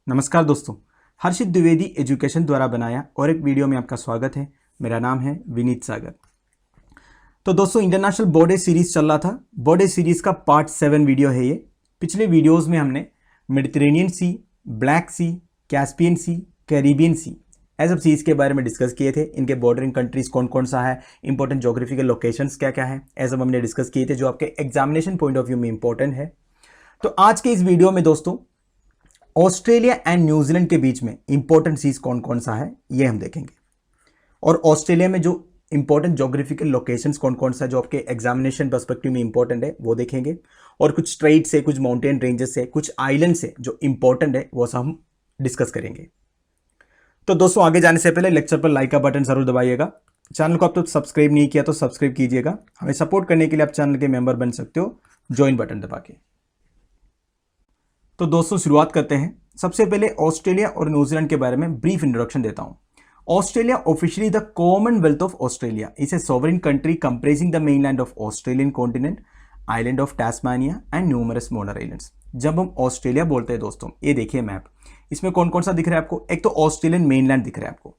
नमस्कार दोस्तों, हर्षित द्विवेदी एजुकेशन द्वारा बनाया और एक वीडियो में आपका स्वागत है। मेरा नाम है विनीत सागर। तो दोस्तों, इंटरनेशनल बॉर्डर सीरीज चल रहा था। बॉर्डर सीरीज का पार्ट 7 वीडियो है ये। पिछले वीडियोस में हमने मेडिटेरेनियन सी, ब्लैक सी, कैस्पियन सी, कैरिबियन सी ऐसे सीज के बारे में डिस्कस किए थे। इनके बॉर्डरिंग कंट्रीज कौन कौन सा है, इंपॉर्टेंट ज्योग्राफिकल लोकेशंस क्या क्या है, ऐसा हमने डिस्कस किए थे जो आपके एग्जामिनेशन पॉइंट ऑफ व्यू में इंपॉर्टेंट है। तो आज के इस वीडियो में दोस्तों, ऑस्ट्रेलिया एंड न्यूजीलैंड के बीच में इंपॉर्टेंट सीज कौन कौन सा है ये हम देखेंगे, और ऑस्ट्रेलिया में जो इंपॉर्टेंट ज्योग्राफिकल लोकेशंस कौन कौन सा जो आपके एग्जामिनेशन पर्सपेक्टिव में इंपॉर्टेंट है वो देखेंगे, और कुछ स्ट्रेट से, कुछ माउंटेन रेंजेस से, कुछ आइलैंड से जो इंपॉर्टेंट है वो सब हम डिस्कस करेंगे। तो दोस्तों, आगे जाने से पहले लेक्चर पर लाइक का बटन जरूर दबाइएगा। चैनल को अब तो सब्सक्राइब नहीं किया तो सब्सक्राइब कीजिएगा। हमें सपोर्ट करने के लिए आप चैनल के मेंबर बन सकते हो ज्वाइन बटन दबा के। तो दोस्तों, शुरुआत करते हैं। सबसे पहले ऑस्ट्रेलिया और न्यूजीलैंड के बारे में ब्रीफ इंट्रोडक्शन देता हूं। Australia, officially the Commonwealth of Australia, is a sovereign country compressing the mainland of Australian continent, island of Tasmania and numerous smaller islands. जब हम ऑस्ट्रेलिया बोलते हैं दोस्तों, ये देखिए मैप, इसमें कौन कौन सा दिख रहा है आपको। एक तो ऑस्ट्रेलियन मेनलैंड दिख रहा है आपको,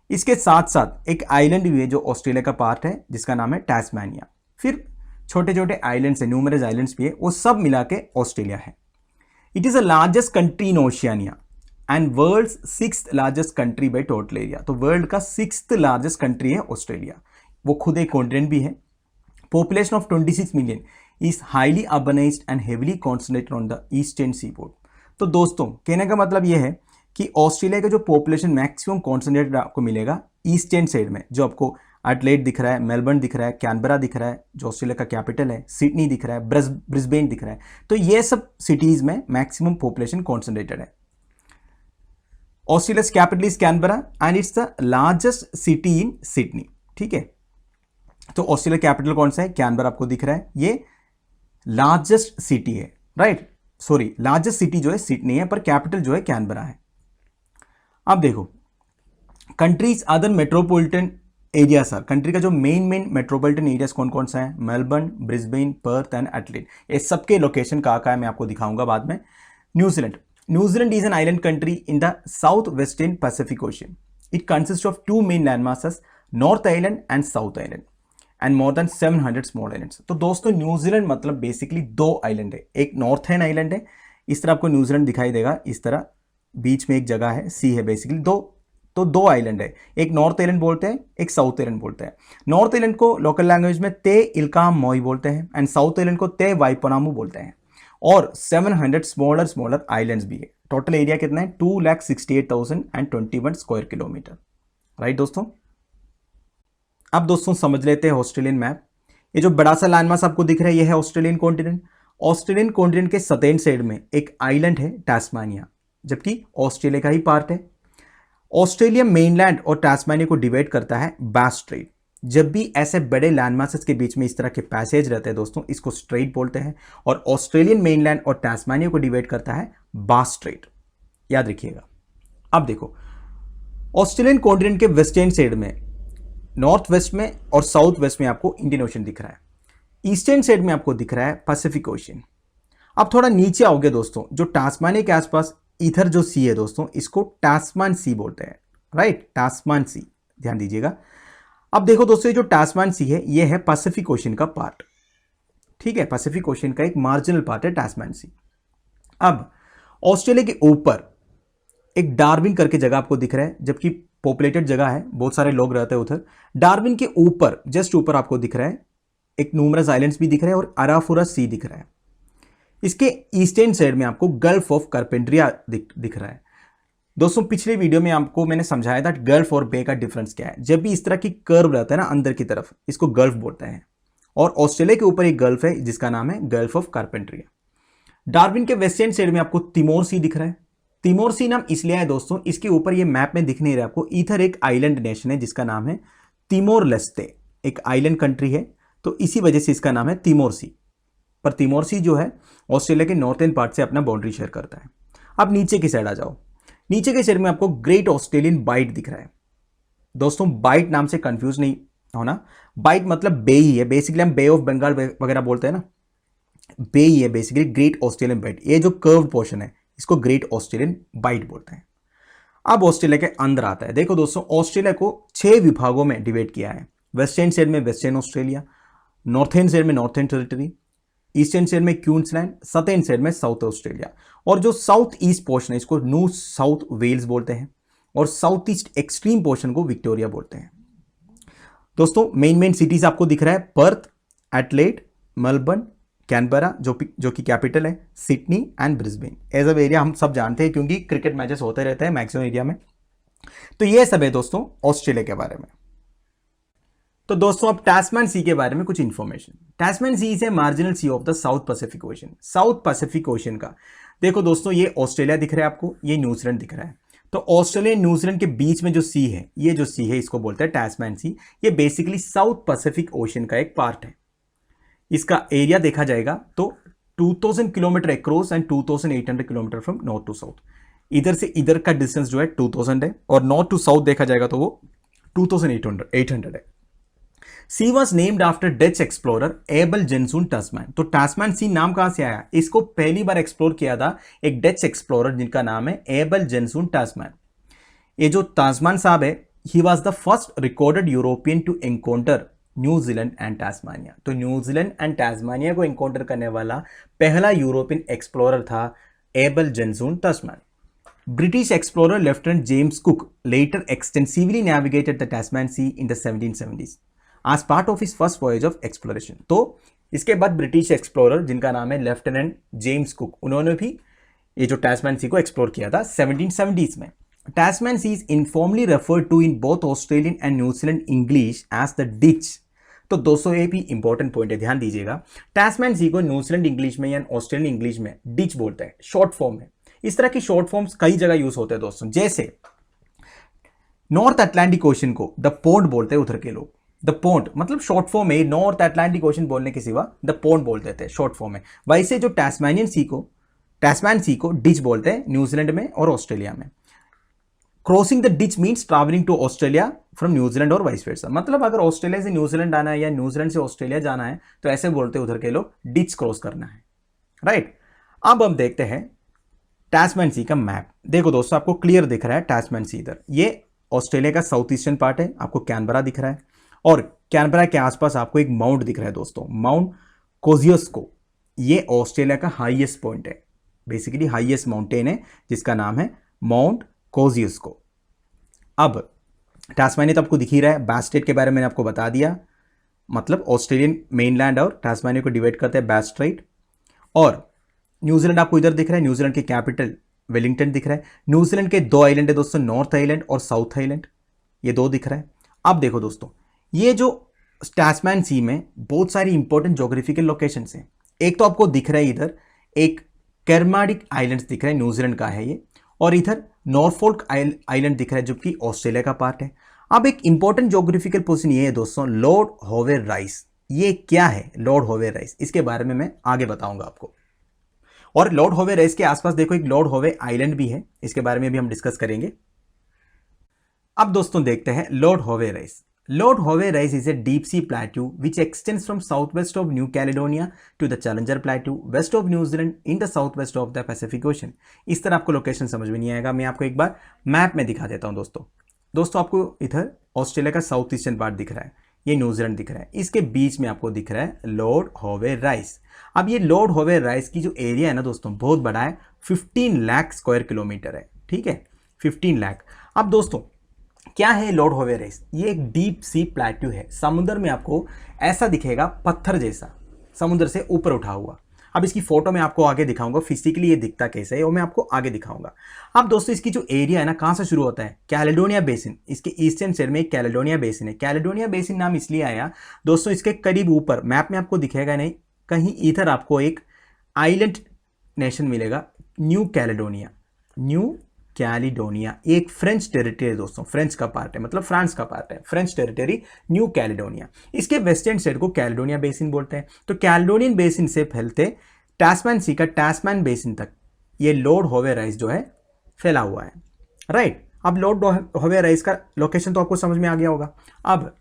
इसके साथ साथ एक आइलैंड भी है जो ऑस्ट्रेलिया का पार्ट है जिसका नाम है टास्मानिया। फिर छोटे छोटे आइलैंड्स है, न्यूमरस आइलैंड्स भी है, वो सब मिला के ऑस्ट्रेलिया है। It is the largest country in Oceania and world's 6th largest country by total area। तो वर्ल्ड का 6th largest country है ऑस्ट्रेलिया। वो खुद एक कॉन्टिनेंट भी है। Population of 26 million is highly urbanized and heavily concentrated on the eastern seaboard। तो दोस्तों, कहने का मतलब ये है कि ऑस्ट्रेलिया का जो पॉपुलेशन मैक्सिमम कॉन्सेंट्रेटेड आपको मिलेगा ईस्टर्न साइड में, जो आपको एडलेड दिख रहा है, मेलबर्न दिख रहा है, कैनबरा दिख रहा है जो ऑस्ट्रेलिया का कैपिटल है, सिडनी दिख रहा है, ब्रिस्बेन दिख रहा है। तो ये सब सिटीज में मैक्सिमम पॉपुलेशन कॉन्सेंट्रेटेड है। Australia's capital is Canberra and it's the largest city in Sydney. ठीक है, तो ऑस्ट्रेलिया कैपिटल कौन सा है? कैनबरा आपको दिख रहा है, ये लार्जेस्ट सिटी है, राइट। सॉरी, लार्जेस्ट सिटी जो है सिडनी है, पर कैपिटल जो है कैनबरा है। अब देखो, countries other metropolitan area sir, country का जो मेन मेट्रोपॉलिटन एरियाज कौन कौन सा है? Melbourne, Brisbane, Perth and Adelaide. ये सबके लोकेशन कहाँ है मैं आपको दिखाऊंगा बाद में। New Zealand is an island country in the south western Pacific ocean. It consist of 2 main land masses, north island and south island, and more than 700 small islands. तो दोस्तों, न्यूजीलैंड मतलब बेसिकली 2 आइलैंड है। एक नॉर्थर्न आइलैंड है, इस तरह आपको New Zealand दिखाई देगा, इस तरह बीच में एक जगह है, सी है बेसिकली। दो आइलैंड है, एक नॉर्थ आइलैंड बोलते हैं, एक साउथ आइलैंड बोलते हैं। नॉर्थ आइलैंड को लोकल लैंग्वेज में ते इल्काम मोई बोलते हैं, एंड साउथ आइलैंड को ते वाइपनामू बोलते हैं। और 700 स्मॉलर आइलैंड्स भी है। टोटल एरिया कितना है? 2,68,021 स्क्वायर किलोमीटर, राइट दोस्तों। अब दोस्तों समझ लेते हैं ऑस्ट्रेलियन मैप। ये जो बड़ा सा लैंडमास आपको दिख रहा है, ये है ऑस्ट्रेलियन कॉन्टिनेंट। ऑस्ट्रेलियन कॉन्टिनेंट के सतेन साइड में एक आइलैंड है टास्मानिया, जबकि ऑस्ट्रेलिया का ही पार्ट है। ऑस्ट्रेलिया मेनलैंड और टास्मानिया को डिवाइड करता है बास स्ट्रेट। जब भी ऐसे बड़े लैंडमासेस के बीच में इस तरह के पैसेज रहते हैं दोस्तों, इसको स्ट्रेट बोलते हैं। और ऑस्ट्रेलियन मेनलैंड और टास्मानिया को डिवाइड करता है बास स्ट्रेट, याद रखिएगा। अब देखो, ऑस्ट्रेलियन कॉन्टिनेंट के वेस्टर्न साइड में, नॉर्थ वेस्ट में और साउथ वेस्ट में आपको इंडियन ओशन दिख रहा है। ईस्टर्न साइड में आपको दिख रहा है पैसिफिक ओशन। अब थोड़ा नीचे आओगे दोस्तों, जो टास्मानिया के आसपास इधर जो सी है दोस्तों, इसको टास्मान सी बोलते हैं, राइट, टास्मान सी, ध्यान दीजिएगा। अब देखो दोस्तों, ये जो टास्मान सी है, ये है पैसिफिक ओशन का पार्ट। ठीक है, पैसिफिक ओशन का एक मार्जिनल पार्ट है टास्मान सी। अब ऑस्ट्रेलिया के ऊपर एक डार्विन करके जगह आपको दिख रहा है, जबकि पॉपुलेटेड जगह है, बहुत सारे लोग रहते हैं उधर। डार्विन के ऊपर, जस्ट ऊपर आपको दिख रहा है एक न्यूमरस आइलैंड्स भी दिख रहा है, और अराफुरा सी दिख रहा है। इसके ईस्टर्न साइड में आपको गल्फ ऑफ कार्पेंट्रिया दिख रहा है। दोस्तों, पिछले वीडियो में आपको मैंने समझाया था गल्फ और बे का डिफरेंस क्या है। जब भी इस तरह की कर्व रहता है ना अंदर की तरफ, इसको गल्फ बोलते हैं। और ऑस्ट्रेलिया के ऊपर एक गल्फ है जिसका नाम है गल्फ ऑफ कार्पेंट्रिया। डार्विन के वेस्टर्न साइड में आपको तिमोर सी दिख रहा है। तिमोर सी नाम इसलिए है दोस्तों, इसके ऊपर ये मैप में दिख नहीं रहा आपको, इधर एक आइलैंड नेशन है जिसका नाम है तिमोर लेस्ते, एक आइलैंड कंट्री है, तो इसी वजह से इसका नाम है तिमोर सी। पर तिमोर सी जो है ऑस्ट्रेलिया के नॉर्थर्न पार्ट से अपना बाउंड्री शेयर करता है। अब नीचे की साइड आ जाओ, नीचे के साइड में आपको ग्रेट ऑस्ट्रेलियन बाइट दिख रहा है। दोस्तों, बाइट नाम से कंफ्यूज नहीं होना, बाइट मतलब बे ही है, बेसिकली हम बे ऑफ बंगाल वगैरह बोलते हैं ना, बे ही है बेसिकली ग्रेट ऑस्ट्रेलियन बाइट। ये जो कर्व पोर्शन है इसको ग्रेट ऑस्ट्रेलियन बाइट बोलते हैं। अब ऑस्ट्रेलिया के अंदर आता है। देखो दोस्तों, ऑस्ट्रेलिया को 6 विभागों में डिवाइड किया है। वेस्टर्न साइड में वेस्टर्न ऑस्ट्रेलिया, नॉर्थर्न साइड में नॉर्थर्न टेरिटरी, ईस्टर्न साइड में क्वींसलैंड, सदर्न साइड में साउथ ऑस्ट्रेलिया, और जो साउथ ईस्ट पोर्शन है इसको न्यू साउथ वेल्स बोलते हैं, और साउथ ईस्ट एक्सट्रीम पोर्शन को विक्टोरिया बोलते हैं। दोस्तों मेन सिटीज आपको दिख रहा है, पर्थ, एडलेड, मेलबर्न, कैनबरा जो कि कैपिटल है, Sydney and Brisbane. As a area हम सब जानते हैं क्योंकि क्रिकेट मैचेस होते रहते हैं मैक्सिमम एरिया में। तो ये सब है दोस्तों ऑस्ट्रेलिया के बारे में। तो दोस्तों अब टैस्मैन सी के बारे में कुछ information. Tasman Sea is a marginal sea of the South Pacific Ocean. South Pacific Ocean का देखो दोस्तों, ये ऑस्ट्रेलिया दिख रहा है आपको, ये न्यूजीलैंड दिख रहा है। तो ऑस्ट्रेलिया न्यूजीलैंड के बीच में जो सी है, ये जो सी है इसको बोलते हैं टैस्मैन सी। ये बेसिकली साउथ पैसिफिक ओशन का एक पार्ट है। इसका एरिया देखा जाएगा तो 2000 kilometre across and 2800 kilometre from north to south. इधर से इधर का डिस्टेंस जो है 2000 है, और नॉर्थ टू साउथ देखा जाएगा तो वो 2800 है। Sea was named after Dutch explorer Abel Janszoon Tasman. तो टैस्मैन सी नाम कहां से आया? इसको पहली बार एक्सप्लोर किया था एक डच एक्सप्लोरर जिनका नाम है एबल जेंसुन टैस्मैन। ये जो टैस्मैन साहब है, he was the first recorded European to encounter New Zealand and Tasmania. तो न्यूजीलैंड एंड टास्मानिया को एनकाउंटर करने वाला पहला यूरोपियन एक्सप्लोरर था Abel Janszoon Tasman. British explorer lieutenant James Cook later extensively navigated the Tasman Sea in the 1770s as part of his first voyage of exploration। तो इसके बाद British explorer जिनका नाम है लेफ्टिनेंट जेम्स कुक, उन्होंने भी ये जो टैस्मैन सी को एक्सप्लोर किया था 1770s में। Tasman Sea is informally referred to in both Australian and New Zealand English as the Ditch. तो दोस्तों ये भी इंपॉर्टेंट पॉइंट है, ध्यान दीजिएगा। टैस्मैन सी को न्यूजीलैंड इंग्लिश में या ऑस्ट्रेलियन इंग्लिश में डिच बोलते हैं, शॉर्ट फॉर्म है। इस तरह की शॉर्ट फॉर्म्स कई जगह यूज होते हैं दोस्तों, जैसे नॉर्थ अटलांटिक ओशन को द पोंड बोलते हैं उधर के लोग। द पोंड मतलब शॉर्ट फॉर्म है, नॉर्थ अटलांटिक ओशन बोलने के सिवा द पोंड बोल देते हैं शॉर्ट फॉर्म है। वैसे जो टैस्मैन सी को डिच बोलते हैं न्यूजीलैंड में और ऑस्ट्रेलिया में। Crossing the ditch means travelling to Australia from New Zealand और वाइस वर्सा। मतलब अगर ऑस्ट्रेलिया से न्यूजीलैंड आना है या न्यूजीलैंड से ऑस्ट्रेलिया जाना है तो ऐसे बोलते हैं उधर के लोग, डिच क्रॉस करना है, राइट। अब हम देखते हैं टैस्मैन सी का मैप। देखो दोस्तों आपको क्लियर दिख रहा है टैस्मैन सी इधर, ये ऑस्ट्रेलिया का साउथ ईस्टर्न पार्ट है, आपको कैनबरा दिख रहा है, और कैनबरा के आसपास आपको एक माउंट दिख रहा है दोस्तों, माउंट कोजियोस्को। ये ऑस्ट्रेलिया का हाईएस्ट पॉइंट है, बेसिकली हाईएस्ट माउंटेन है जिसका नाम है माउंट कोजियोस्को। अब टास्मानिया तो आपको दिख ही रहा है, बैस स्ट्रेट के बारे में मैंने आपको बता दिया, मतलब ऑस्ट्रेलियन मेनलैंड और टास्मानिया को डिवाइड करते हैं बैस स्ट्रेट। और न्यूजीलैंड आपको इधर दिख रहा है, न्यूजीलैंड की कैपिटल वेलिंगटन दिख रहा है। न्यूजीलैंड के 2 आइलैंड है दोस्तों, नॉर्थ आइलैंड और साउथ आइलैंड, ये 2 दिख रहा है। अब देखो दोस्तों, ये जो टैस्मैन सी में बहुत सारी इंपॉर्टेंट ज्योग्राफिकल लोकेशंस हैं। एक तो आपको दिख रहा है इधर एक कर्माडिक आइलैंड्स दिख रहा है, न्यूजीलैंड का है ये, और इधर नॉर्फोल्क आइलैंड दिख रहा है जो कि ऑस्ट्रेलिया का पार्ट है। अब एक इंपॉर्टेंट ज्योग्राफिकल पोजीशन ये है दोस्तों, लॉर्ड होवे राइस। ये क्या है लॉर्ड होवे राइस, इसके बारे में मैं आगे बताऊंगा आपको। और लॉर्ड होवे राइस के आसपास देखो एक लॉर्ड होवे आइलैंड भी है, इसके बारे में भी हम डिस्कस करेंगे। अब दोस्तों देखते हैं Lord Howe rice. Lord Howe Rise is a deep sea plateau which extends from southwest of New Caledonia to the Challenger Plateau, west of New Zealand in the southwest of the Pacific Ocean। इस तरह आपको location समझ में नहीं आएगा, मैं आपको एक बार मैप में दिखा देता हूं दोस्तों आपको इधर ऑस्ट्रेलिया का साउथ ईस्टर्न पार्ट दिख रहा है, ये न्यूजीलैंड दिख रहा है, इसके बीच में आपको दिख रहा है लॉर्ड होवे राइस। अब ये लॉर्ड होवे राइस की जो एरिया है ना दोस्तों बहुत बड़ा है, 15 लाख स्क्वायर किलोमीटर है, ठीक है, 15 लाख। अब दोस्तों क्या है लॉर्ड होवे राइस? ये एक डीप सी प्लेट्यू है, समुद्र में आपको ऐसा दिखेगा पत्थर जैसा, समुद्र से ऊपर उठा हुआ। अब इसकी फोटो मैं आपको आगे दिखाऊंगा, फिजिकली ये दिखता कैसे है वो मैं आपको आगे दिखाऊंगा। अब दोस्तों इसकी जो एरिया है ना कहाँ से शुरू होता है, कैलेडोनिया बेसिन, इसके ईस्टर्न साइड में एक कैलेडोनिया बेसिन है। कैलेडोनिया बेसिन नाम इसलिए आया दोस्तों, इसके करीब ऊपर मैप में आपको दिखेगा नहीं, कहीं इधर आपको एक आइलैंड नेशन मिलेगा, न्यू कैलेडोनिया। न्यू कैलिडोनिया एक फ्रेंच टेरिटरी है दोस्तों, फ्रेंच का पार्ट है, मतलब फ्रांस का पार्ट है, फ्रेंच टेरिटरी न्यू कैलिडोनिया। इसके वेस्टर्न साइड को कैलिडोनिया बेसिन बोलते हैं। तो कैलिडोनियन बेसिन से फैलते टैस्मैन सी का टैस्मैन बेसिन तक ये लॉर्ड होवे राइस जो है फैला हुआ है, राइट। अब लॉर्ड होवे राइस का लोकेशन तो आपको समझ में आ गया होगा। अब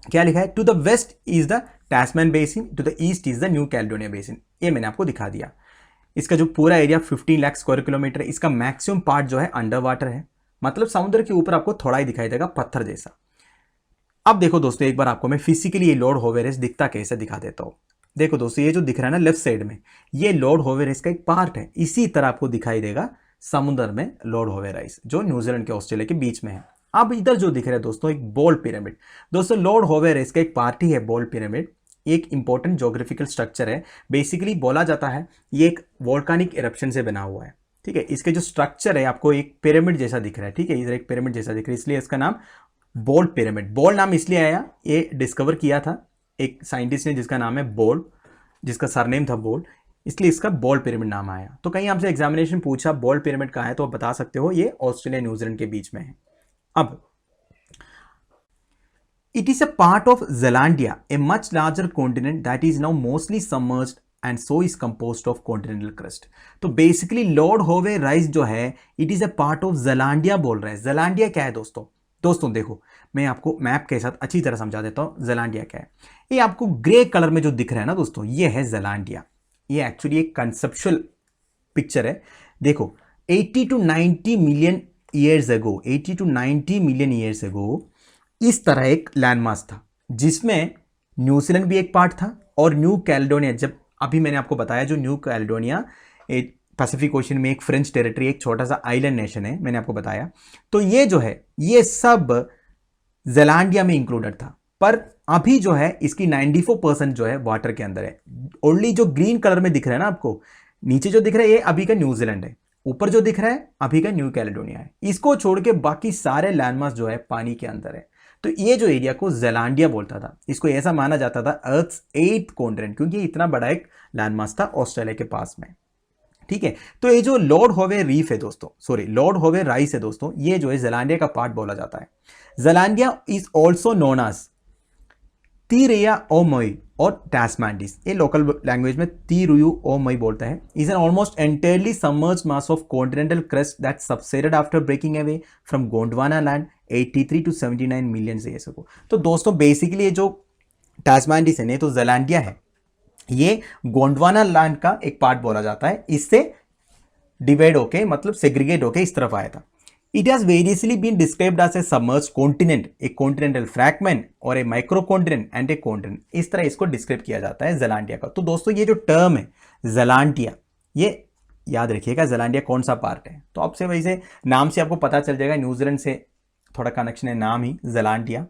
क्या लिखा है, to the west is the Tasman Basin, to the east is the New Caledonia Basin, ये मैंने आपको दिखा दिया। इसका जो पूरा एरिया 15 लाख स्क्वायर किलोमीटर है, इसका मैक्सिमम पार्ट जो है अंडर वाटर है, मतलब समुद्र के ऊपर आपको थोड़ा ही दिखाई देगा पत्थर जैसा। अब देखो दोस्तों, एक बार आपको मैं फिजिकली ये लॉर्ड होवे रेस दिखता कैसे दिखा देता हूँ। देखो दोस्तों, ये जो दिख रहा है ना लेफ्ट साइड में, ये लॉर्ड होवे रेस का एक पार्ट है। इसी तरह आपको दिखाई देगा समुद्र में लॉर्ड होवे राइस, जो न्यूजीलैंड के ऑस्ट्रेलिया के बीच में है। अब इधर जो दिख रहा है दोस्तों, एक बॉल पिरामिड। दोस्तों लॉर्ड होवे रेस का एक पार्ट ही है बॉल पिरामिड, एक इंपॉर्टेंट ज्योग्राफिकल स्ट्रक्चर है। बेसिकली बोला जाता है ये एक वोल्केनिक इरप्शन से बना हुआ है, ठीक है। इसके जो स्ट्रक्चर है आपको एक पिरामिड जैसा दिख रहा है, ठीक है, इधर एक पिरामिड जैसा दिख रहा है, इसलिए इसका नाम बॉल पिरामिड। बॉल नाम इसलिए आया, ये डिस्कवर किया था एक साइंटिस्ट ने जिसका नाम है बॉल, जिसका सरनेम था बॉल, इसलिए इसका बॉल पिरामिड नाम आया। तो कहीं आपसे एग्जामिनेशन पूछा बॉल पिरामिड कहाँ है, तो आप बता सकते हो ये ऑस्ट्रेलिया न्यूजीलैंड के बीच में है। अब it is a part of Zealandia, a much larger continent that is now mostly submerged and so is composed of continental crust. तो बेसिकली लॉर्ड होवे राइस जो है it is a part of Zealandia बोल रहे हैं। ज़ेलैंडिया क्या है दोस्तों? दोस्तों देखो, मैं आपको मैप के साथ अच्छी तरह समझा देता हूं ज़ेलैंडिया क्या है। ये आपको ग्रे कलर में जो दिख रहा है ना दोस्तों, ये है ज़ेलैंडिया। ये एक्चुअली एक कंसेप्चुअल पिक्चर है। देखो 80 to 90 million years ago, 80 to 90 million years अगो इस तरह एक लैंडमास था, जिसमें न्यूजीलैंड भी एक पार्ट था और न्यू कैलेडोनिया, जब अभी मैंने आपको बताया जो न्यू कैलेडोनिया एक पैसिफिक ओशन में एक फ्रेंच टेरिटरी, एक छोटा सा आइलैंड नेशन है, मैंने आपको बताया। तो ये जो है ये सब ज़ेलैंडिया में इंक्लूडेड था, पर अभी जो है इसकी 94% जो है वाटर के अंदर है। ओनली जो ग्रीन कलर में दिख रहा है ना आपको, नीचे जो दिख रहा है ये अभी का न्यूजीलैंड है, ऊपर जो दिख रहा है अभी का न्यू कैलेडोनिया है। इसको छोड़ के बाकी सारे लैंडमास जो है पानी के अंदर है। तो ये जो एरिया को ज़ेलैंडिया बोलता था, इसको ऐसा माना जाता था अर्थ्स 8th कॉन्टिनेंट, क्योंकि इतना बड़ा एक लैंडमास था ऑस्ट्रेलिया के पास में, ठीक है। तो ये जो लॉर्ड होवे रीफ है दोस्तों, सॉरी लॉर्ड होवे राइस है दोस्तों, ये जो है ज़ेलैंडिया का पार्ट बोला जाता है। ज़ेलैंडिया इज ऑल्सो नोन एज तीरिया ओ मोई और टास्मांडिस, ये लोकल लैंग्वेज में तीरुयू ओ मोई बोलता है। Is an almost entirely submerged mass of continental crust that subsided after breaking away from Gondwana land 83 to 79 million years ago. तो दोस्तों बेसिकली ये जो टास्मांडिस है, तो ज़ेलैंडिया है, ये गोंडवाना लैंड का एक पार्ट बोला जाता है। इससे डिवाइड होके, मतलब सेग्रीगेट होके इस तरफ आया था। It has variously been described as a submerged continent, a continental fragment और a micro continent and a continent, इस तरह इसको डिस्क्राइब किया जाता है ज़ेलैंडिया का। तो दोस्तों ये जो टर्म है ज़ेलैंडिया, ये याद रखिएगा ज़ेलैंडिया कौन सा पार्ट है। तो आपसे वैसे नाम से आपको पता चल जाएगा, न्यूजीलैंड से थोड़ा कनेक्शन है, नाम ही ज़ेलैंडिया।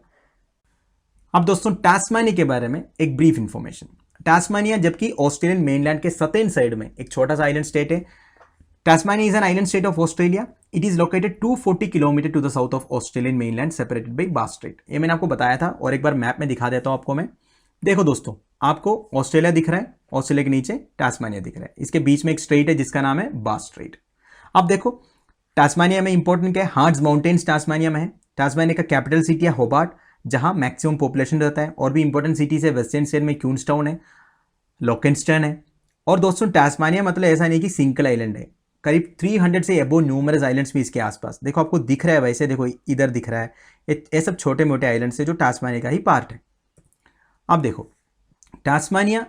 अब दोस्तों टास्मानिया के बारे में एक ब्रीफ इंफॉर्मेशन। टास्मानिया जबकि ऑस्ट्रेलियन मेनलैंड के सतर्न साइड में एक छोटा सा आइलैंड स्टेट है। Tasmania is an island state of Australia. It is located 240 kilometre to the south of Australian mainland, separated by Bass Strait. ये मैंने आपको बताया था और एक बार मैप में दिखा देता हूं आपको मैं। देखो दोस्तों, आपको ऑस्ट्रेलिया दिख रहा है, ऑस्ट्रेलिया के नीचे टास्मानिया दिख रहा है, इसके बीच में एक स्ट्रेट है जिसका नाम है बास स्ट्रेट। अब देखो टास्मानिया में इंपॉर्टेंट क्या है, हार्ट्स माउंटेन्स टास्मानिया में है। टास्मानिया का कैपिटल सिटी है होबार्ट, जहां मैक्सिमम पॉपुलेशन रहता है। और भी इंपॉर्टेंट सिटीज है, वेस्टर्न स्टेट में क्यूंसटाउन है, लोकेंस्टन है। और दोस्तों टास्मानिया मतलब ऐसा नहीं कि सिंगल आइलैंड है, करीब 300 से अबो न्यूमरस आइलैंड्स भी इसके आसपास। देखो आपको दिख रहा है, वैसे देखो इधर दिख रहा है, ये सब छोटे मोटे आइलैंड्स है जो टास्मानिया का ही पार्ट है। अब देखो Tasmania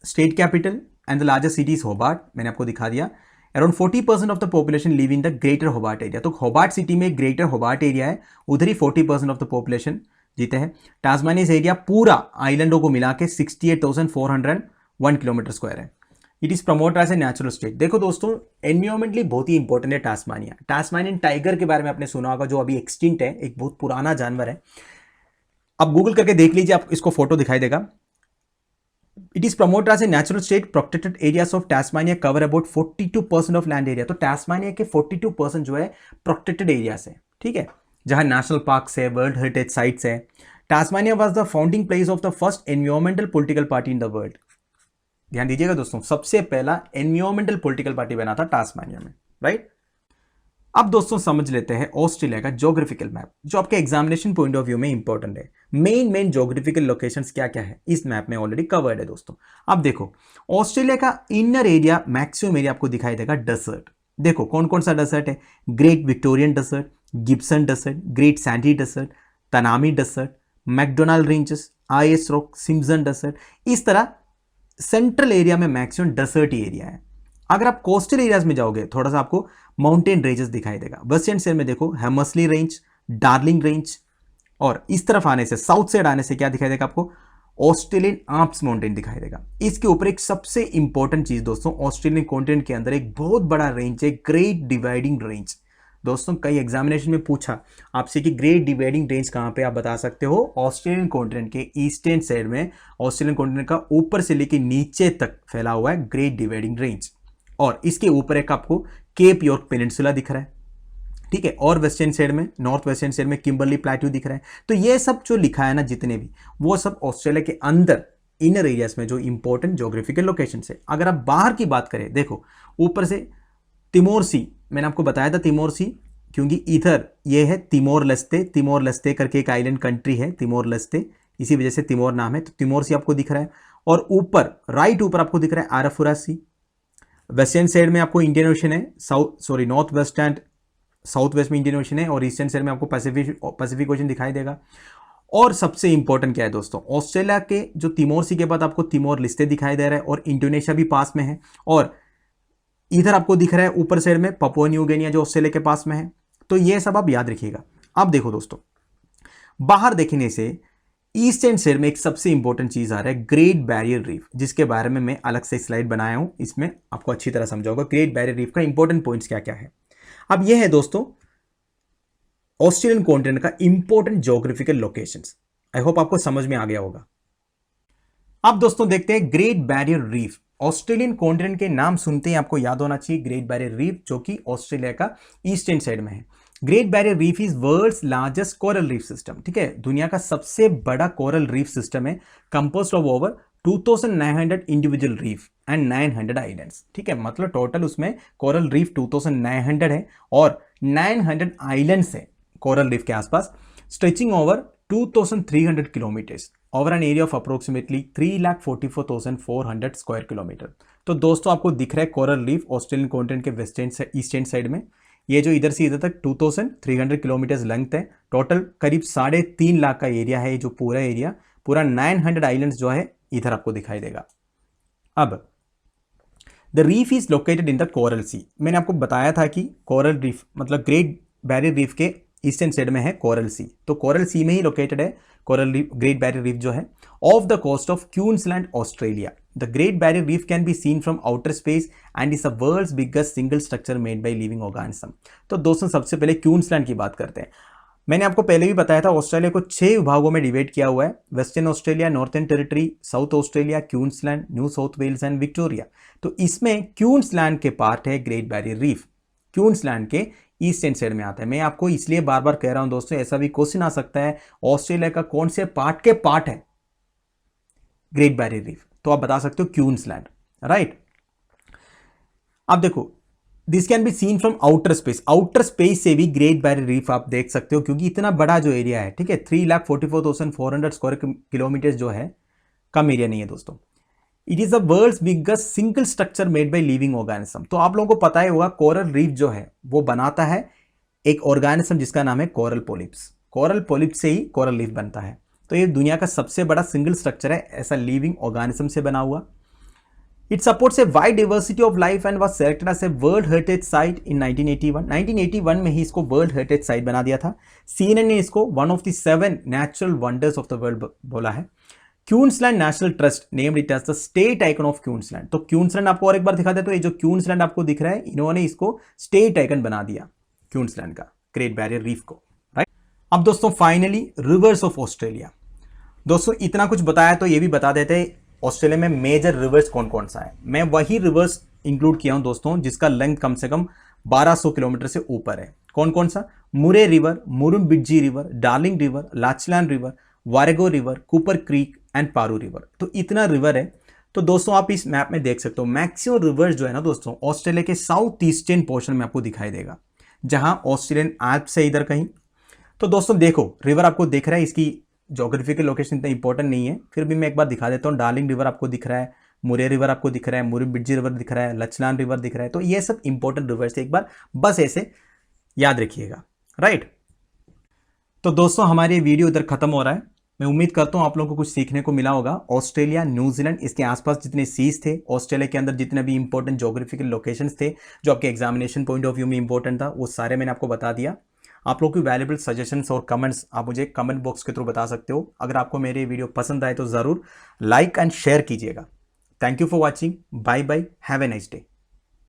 state capital and the largest city is Hobart, मैंने आपको दिखा दिया। Around 40% of the population live in the greater Hobart area. तो होबार्ट सिटी में ग्रेटर होबार्ट एरिया है, उधर ही 40% ऑफ द पॉपुलेशन जीते हैं। टास्मानिया एरिया पूरा आइलैंडों को मिला के 68,401 किलोमीटर स्क्वायर है। It is promote as a natural state. देखो दोस्तों एनवायरमेंटली बहुत ही इंपॉर्टेंट है टास्मानिया। टास्मानियन टाइगर के बारे में आपने सुना होगा, जो अभी एक्सटिंक्ट है, एक बहुत पुराना जानवर है। आप गूगल करके देख लीजिए, आप इसको फोटो दिखाई देगा। It is promote as a natural state. Protected areas of Tasmania cover about 42% of land area. तो टास्मानिया के 42% जो है प्रोटेक्टेड एरियाज है, ठीक है, जहां नेशनल पार्क्स है, वर्ल्ड हेरिटेज साइट्स है। Tasmania was the founding place of the first environmental political party in the world. ध्यान दीजिएगा दोस्तों, सबसे पहला एनवायरमेंटल पॉलिटिकल पार्टी बना था टास्मानिया में, राइट। अब दोस्तों समझ लेते हैं ऑस्ट्रेलिया का ज्योग्राफिकल मैप, जो आपके एग्जामिनेशन पॉइंट ऑफ व्यू में इंपॉर्टेंट है। मेन ज्योग्राफिकल लोकेशंस क्या क्या है इस मैप में ऑलरेडी कवर्ड है दोस्तों। अब देखो ऑस्ट्रेलिया का इनर एरिया, मैक्सिमम एरिया आपको दिखाई देगा डेजर्ट। देखो कौन कौन सा डेजर्ट है, Great Victorian Desert, Gibson Desert, Great Sandy Desert, Tanami Desert, McDonald Ranges, Ayers Rock, Simpson Desert. इस तरह सेंट्रल एरिया में मैक्सिमम डेजर्ट ही एरिया है। अगर आप कोस्टल एरियाज में जाओगे थोड़ा सा आपको माउंटेन रेंजेस दिखाई देगा। वेस्टर्न साइड में देखो हेमर्सली रेंज, डार्लिंग रेंज, और इस तरफ आने से, साउथ साइड आने से क्या दिखाई देगा आपको, ऑस्ट्रेलियन आल्प्स माउंटेन दिखाई देगा। इसके ऊपर एक सबसे इंपॉर्टेंट चीज दोस्तों, ऑस्ट्रेलियन कॉन्टिनेंट के अंदर एक बहुत बड़ा रेंज है, ग्रेट डिवाइडिंग रेंज। दोस्तों कई एग्जामिनेशन में पूछा आपसे कि ग्रेट डिवाइडिंग रेंज कहां पे, आप बता सकते हो ऑस्ट्रेलियन कॉन्टिनेंट के ईस्टर्न साइड में, ऑस्ट्रेलियन कॉन्टिनेंट का ऊपर से लेकर नीचे तक फैला हुआ है ग्रेट डिवाइडिंग रेंज। और इसके ऊपर एक आपको केप यॉर्क पेनिनसुला दिख रहा है, ठीक है, और वेस्टर्न साइड में, नॉर्थ वेस्टर्न साइड में किम्बरली प्लेट्यू दिख रहा है। तो ये सब जो लिखा है ना जितने भी, वो सब ऑस्ट्रेलिया के अंदर इनर एरियाज में जो इंपॉर्टेंट ज्योग्राफिकल लोकेशन है। अगर आप बाहर की बात करें, देखो ऊपर से तिमोर सी, मैंने आपको बताया था तिमोर सी, क्योंकि इधर ये है तिमोर लेस्ते, तिमोर लेस्ते करके एक आइलैंड कंट्री है तिमोर लेस्ते, इसी वजह से तिमोर नाम है। तो तिमोर सी आपको दिख रहा है, और ऊपर राइट ऊपर आपको दिख रहा है आराफुरा सी। वेस्टर्न साइड में आपको इंडियन ओशन है, north west and south west में इंडियन ओशन है, और ईस्टर्न साइड में आपको पैसिफिक ओशन दिखाई देगा। और सबसे इंपॉर्टेंट क्या है दोस्तों, ऑस्ट्रेलिया के जो तिमोर सी के बाद आपको तिमोर लेस्ते दिखाई दे रहा है, और इंडोनेशिया भी पास में है, और इधर आपको दिख रहा है ऊपर साइड में पपुआ न्यू गिनी जो ऑस्ट्रेलिया के पास में है। तो ये सब आप याद रखिएगा। अब देखो दोस्तों, बाहर देखने से ईस्टर्न साइड में एक सबसे इंपॉर्टेंट चीज आ रहा है ग्रेट बैरियर रीफ, जिसके बारे में मैं अलग से स्लाइड बनाया हूं, इसमें आपको अच्छी तरह समझाऊंगा ग्रेट बैरियर रीफ का इंपॉर्टेंट पॉइंट्स क्या क्या है। अब यह है दोस्तों ऑस्ट्रेलियन कॉन्टिनेंट का important geographical locations. I hope आपको समझ में आ गया होगा। अब दोस्तों देखते हैं great Barrier reef. Australian continent के नाम सुनते ही आपको याद होना चाहिए ग्रेट बैरियर रीफ, जो कि ऑस्ट्रेलिया का ईस्टर्न साइड में है। Great Barrier Reef is world's largest coral reef system, ठीक है, दुनिया का सबसे बड़ा कोरल रीफ सिस्टम है, composed of over 2900 individual reef and 900 islands, ठीक है, मतलब टोटल उसमें कोरल रीफ 2900 है और 900 आइलैंड्स है कोरल रीफ के आसपास, stretching over 2300 kilometres over an area of approximately 3,44,400 square kilometre. तो दोस्तों आपको दिख रहा है कोरल रीफ ऑस्ट्रेलियन कॉन्टिनेंट के वेस्टर्न से ईस्टर्न साइड में, ये जो इधर से इधर तक 2300 किलोमीटर लेंथ है, टोटल करीब 3.5 लाख का एरिया है, जो पूरा एरिया, पूरा 900 आइलैंड्स जो है इधर आपको दिखाई देगा। अब the reef is located in the Coral Sea, मैंने आपको बताया था कि कोरल रीफ मतलब ग्रेट बैरियर रीफ के ईस्टर्न साइड में है कोरल सी, तो कोरल सी में ही लोकेटेड है coral reef, Great Barrier Reef जो है, off the coast of Queensland Australia. The Great Barrier Reef can be seen from outer space and is the world's biggest single structure made by living organism. तो दोस्तों सबसे पहले Queensland की बात करते हैं। मैंने आपको पहले भी बताया था ऑस्ट्रेलिया को 6 विभागों में डिवाइड किया हुआ है, Western Australia, Northern Territory, South Australia, Queensland, New South Wales and Victoria. तो इसमें क्वींसलैंड के पार्ट है ग्रेट बैरियर रीफ, क्वींसलैंड के ईस्टर्न साइड में आता है। मैं आपको इसलिए बार बार कह रहा हूं दोस्तों, ऐसा भी क्वेश्चन आ सकता है ऑस्ट्रेलिया का कौन से पार्ट के पार्ट है ग्रेट बैरियर रीफ, तो आप बता सकते हो क्वींसलैंड, राइट। अब देखो, this can be seen from outer space, outer space से भी ग्रेट बैरियर रीफ आप देख सकते हो, क्योंकि इतना बड़ा जो एरिया है, ठीक है, 3,44,400 स्क्वायर किलोमीटर जो है, कम एरिया नहीं है दोस्तों। It is the world's biggest single structure made by living organism. तो आप लोगों को पता ही होगा कोरल रीफ जो है वो बनाता है एक ऑर्गेनिज्म जिसका नाम है कोरल पॉलिप्स, कोरल पॉलिप्स से ही कोरल रीफ बनता है। तो ये दुनिया का सबसे बड़ा सिंगल स्ट्रक्चर है ऐसा लिविंग ऑर्गेनिज्म से बना हुआ। It supports a wide diversity of life and was selected as a World Heritage site in 1981 में ही इसको वर्ल्ड हेरिटेज साइट बना दिया था। CNN ने इसको one of the 7 natural wonders of the world बोला है। Queensland National Trust named it as the state icon of Queensland. तो क्वींसलैंड आपको और एक बार दिखा दे, तो ये जो क्वींसलैंड आपको दिख रहा है, इन्होंने इसको स्टेट आइकन बना दिया क्वींसलैंड का, ग्रेट बैरियर रीफ को, राइट। अब दोस्तों फाइनली रिवर्स ऑफ ऑस्ट्रेलिया। दोस्तों इतना कुछ बताया तो ये भी बता देते हैं ऑस्ट्रेलिया में मेजर रिवर्स कौन कौन सा है। मैं वही रिवर्स इंक्लूड किया हूं दोस्तों जिसका लेंथ कम से कम 1200 किलोमीटर से ऊपर है। कौन कौन सा? Murray River, Murrumbidgee River, Darling River, Lachlan River, Warrego River, Cooper Creek and Paroo River. तो इतना रिवर है। तो दोस्तों आप इस मैप में देख सकते हो मैक्सिमम रिवर्स जो है ना दोस्तों ऑस्ट्रेलिया के साउथ ईस्टर्न पोर्शन में आपको दिखाई देगा, जहां ऑस्ट्रेलियन एल्प्स है इधर कहीं। तो दोस्तों देखो रिवर आपको दिख रहा है, इसकी ज्योग्राफिकल लोकेशन इतना इंपॉर्टेंट नहीं है, फिर भी मैं एक बार दिखा देता हूँ। डार्लिंग रिवर आपको दिख रहा है, मुरे रिवर आपको दिख रहा है, मुरुम्बिड्जी रिवर दिख रहा है, लचलान रिवर दिख रहा है। तो ये सब इंपॉर्टेंट रिवर्स है, एक बार बस ऐसे याद रखिएगा, राइट। तो दोस्तों हमारी वीडियो इधर खत्म हो रहा है। मैं उम्मीद करता हूँ आप लोगों को कुछ सीखने को मिला होगा। ऑस्ट्रेलिया, न्यूजीलैंड, इसके आसपास जितने सीज थे, ऑस्ट्रेलिया के अंदर जितने भी इंपॉर्टेंट ज्योग्राफिकल लोकेशंस थे जो आपके एग्जामिनेशन पॉइंट ऑफ व्यू में इंपॉर्टेंट था, वो सारे मैंने आपको बता दिया। आप लोग की वैल्यूबल सजेशंस और कमेंट्स आप मुझे कमेंट बॉक्स के थ्रू बता सकते हो। अगर आपको मेरे वीडियो पसंद आए तो ज़रूर लाइक एंड शेयर कीजिएगा। Thank you for watching. Bye bye, have a nice day.